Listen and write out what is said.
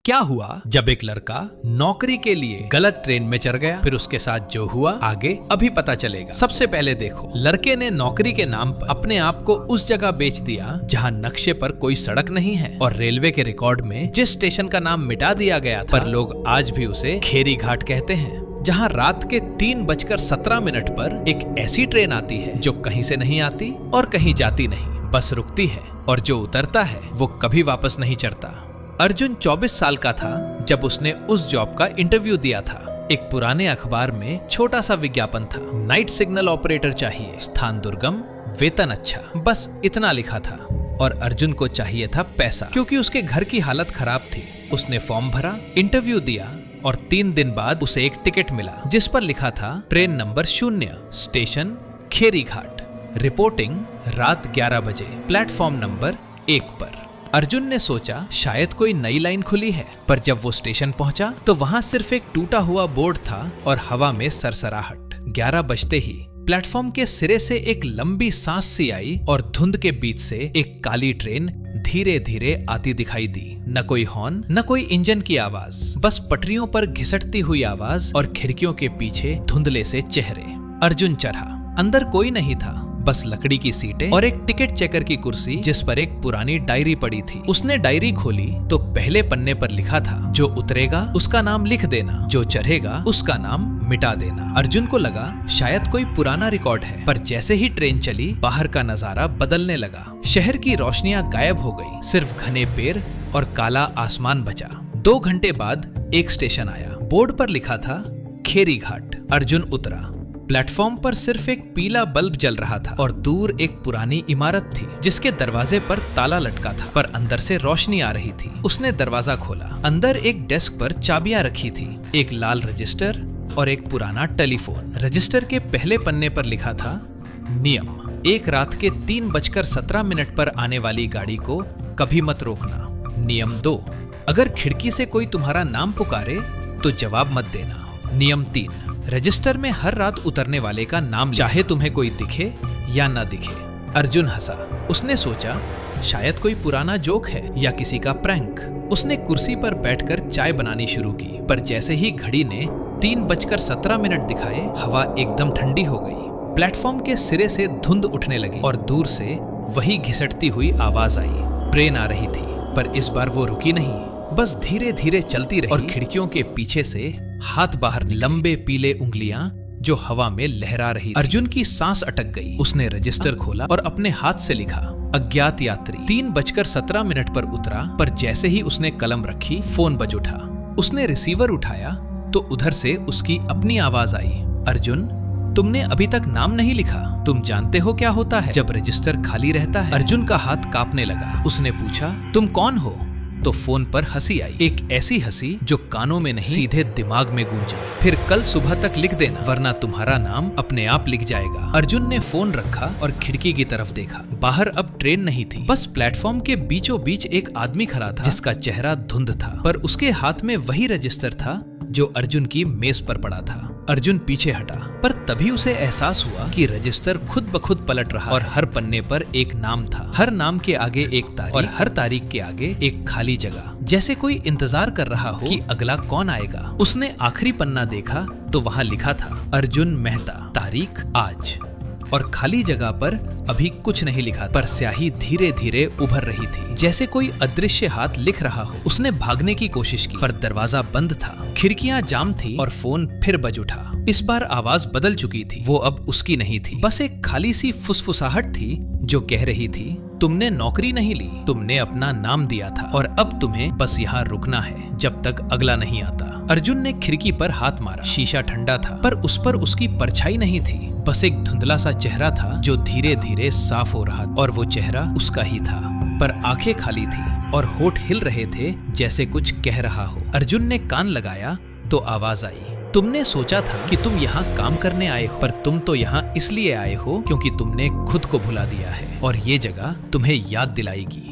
क्या हुआ जब एक लड़का नौकरी के लिए गलत ट्रेन में चढ़ गया। फिर उसके साथ जो हुआ आगे अभी पता चलेगा। सबसे पहले देखो, लड़के ने नौकरी के नाम पर अपने आप को उस जगह बेच दिया जहां नक्शे पर कोई सड़क नहीं है और रेलवे के रिकॉर्ड में जिस स्टेशन का नाम मिटा दिया गया था, पर लोग आज भी उसे खेरी घाट कहते हैं। जहां रात के 3:17 पर एक ऐसी ट्रेन आती है जो कहीं से नहीं आती और कहीं जाती नहीं, बस रुकती है और जो उतरता है वो कभी वापस नहीं चढ़ता। अर्जुन 24 साल का था जब उसने उस जॉब का इंटरव्यू दिया था। एक पुराने अखबार में छोटा सा विज्ञापन था, नाइट सिग्नल ऑपरेटर चाहिए, स्थान दुर्गम, वेतन अच्छा, बस इतना लिखा था। और अर्जुन को चाहिए था पैसा, क्योंकि उसके घर की हालत खराब थी। उसने फॉर्म भरा, इंटरव्यू दिया और 3 दिन बाद उसे एक टिकट मिला जिस पर लिखा था ट्रेन नंबर 0, स्टेशन खेरी घाट, रिपोर्टिंग रात 11 बजे, प्लेटफॉर्म नंबर 1 पर। अर्जुन ने सोचा शायद कोई नई लाइन खुली है, पर जब वो स्टेशन पहुंचा तो वहां सिर्फ एक टूटा हुआ बोर्ड था और हवा में सरसराहट। 11 बजते ही प्लेटफॉर्म के सिरे से एक लंबी सांस सी आई और धुंध के बीच से एक काली ट्रेन धीरे धीरे आती दिखाई दी। न कोई हॉर्न, न कोई इंजन की आवाज, बस पटरियों पर घिसटती हुई आवाज और खिड़कियों के पीछे धुंधले से चेहरे। अर्जुन चढ़ा। अंदर कोई नहीं था, बस लकड़ी की सीटें और एक टिकट चेकर की कुर्सी जिस पर एक पुरानी डायरी पड़ी थी। उसने डायरी खोली तो पहले पन्ने पर लिखा था, जो उतरेगा उसका नाम लिख देना, जो चढ़ेगा उसका नाम मिटा देना। अर्जुन को लगा शायद कोई पुराना रिकॉर्ड है, पर जैसे ही ट्रेन चली बाहर का नजारा बदलने लगा। शहर की रोशनियां गायब हो गई, सिर्फ घने पेड़ और काला आसमान बचा। 2 घंटे बाद एक स्टेशन आया, बोर्ड पर लिखा था खेरी घाट। अर्जुन उतरा। प्लेटफॉर्म पर सिर्फ एक पीला बल्ब जल रहा था और दूर एक पुरानी इमारत थी जिसके दरवाजे पर ताला लटका था, पर अंदर से रोशनी आ रही थी। उसने दरवाजा खोला। अंदर एक डेस्क पर चाबियां रखी थी, एक लाल रजिस्टर और एक पुराना टेलीफोन। रजिस्टर के पहले पन्ने पर लिखा था नियम, एक रात के 3:17 पर आने वाली गाड़ी को कभी मत रोकना। नियम 2, अगर खिड़की से कोई तुम्हारा नाम पुकारे तो जवाब मत देना। नियम 3, रजिस्टर में हर रात उतरने वाले का नाम, चाहे तुम्हें कोई दिखे या ना दिखे। अर्जुन हंसा। उसने सोचा शायद कोई पुराना जोक है या किसी का प्रैंक। उसने कुर्सी पर बैठकर चाय बनानी शुरू की, पर जैसे ही घड़ी ने 3:17 दिखाए, हवा एकदम ठंडी हो गई। प्लेटफॉर्म के सिरे से धुंध उठने लगी और दूर से वही घिसटती हुई आवाज आई। ट्रेन आ रही थी, पर इस बार वो रुकी नहीं, बस धीरे धीरे चलती रही और खिड़कियों के पीछे से हाथ बाहर, लंबे पीले उंगलियां जो हवा में लहरा रही। अर्जुन की सांस अटक गई। उसने रजिस्टर खोला और अपने हाथ से लिखा अज्ञात यात्री। 3:17 पर उतरा, पर जैसे ही उसने कलम रखी फोन बज उठा। उसने रिसीवर उठाया तो उधर से उसकी अपनी आवाज आई, अर्जुन तुमने अभी तक नाम नहीं लिखा। तुम जानते हो क्या होता है जब रजिस्टर खाली रहता है? अर्जुन का हाथ कांपने लगा। उसने पूछा तुम कौन हो? तो फोन पर हंसी आई, एक ऐसी हंसी जो कानों में नहीं सीधे दिमाग में गूंजी। फिर कल सुबह तक लिख देना, वरना तुम्हारा नाम अपने आप लिख जाएगा। अर्जुन ने फोन रखा और खिड़की की तरफ देखा। बाहर अब ट्रेन नहीं थी, बस प्लेटफॉर्म के बीचों बीच एक आदमी खड़ा था जिसका चेहरा धुंध था, पर उसके हाथ में वही रजिस्टर था जो अर्जुन की मेज पर पड़ा था। अर्जुन पीछे हटा, पर तभी उसे एहसास हुआ कि रजिस्टर खुद ब खुद पलट रहा और हर पन्ने पर एक नाम था। हर नाम के आगे एक तारीख और हर तारीख के आगे एक खाली जगह, जैसे कोई इंतजार कर रहा हो कि अगला कौन आएगा। उसने आखिरी पन्ना देखा तो वहाँ लिखा था अर्जुन मेहता, तारीख आज, और खाली जगह पर अभी कुछ नहीं लिखा, पर स्याही धीरे धीरे उभर रही थी, जैसे कोई अदृश्य हाथ लिख रहा हो। उसने भागने की कोशिश की, पर दरवाजा बंद था, खिड़कियां जाम थी और फोन फिर बज उठा। इस बार आवाज बदल चुकी थी, वो अब उसकी नहीं थी, बस एक खाली सी फुसफुसाहट थी जो कह रही थी तुमने नौकरी नहीं ली, तुमने अपना नाम दिया था और अब तुम्हें बस यहाँ रुकना है जब तक अगला नहीं आता। अर्जुन ने खिड़की पर हाथ मारा। शीशा ठंडा था, पर उस पर उसकी परछाई नहीं थी, बस एक धुंधला सा चेहरा था जो धीरे धीरे साफ हो रहा, और वो चेहरा उसका ही था, पर आंखें खाली थी और होठ हिल रहे थे जैसे कुछ कह रहा हो। अर्जुन ने कान लगाया तो आवाज आई, तुमने सोचा था कि तुम यहाँ काम करने आए हो, पर तुम तो यहाँ इसलिए आए हो क्योंकि तुमने खुद को भुला दिया है और ये जगह तुम्हें याद दिलाएगी।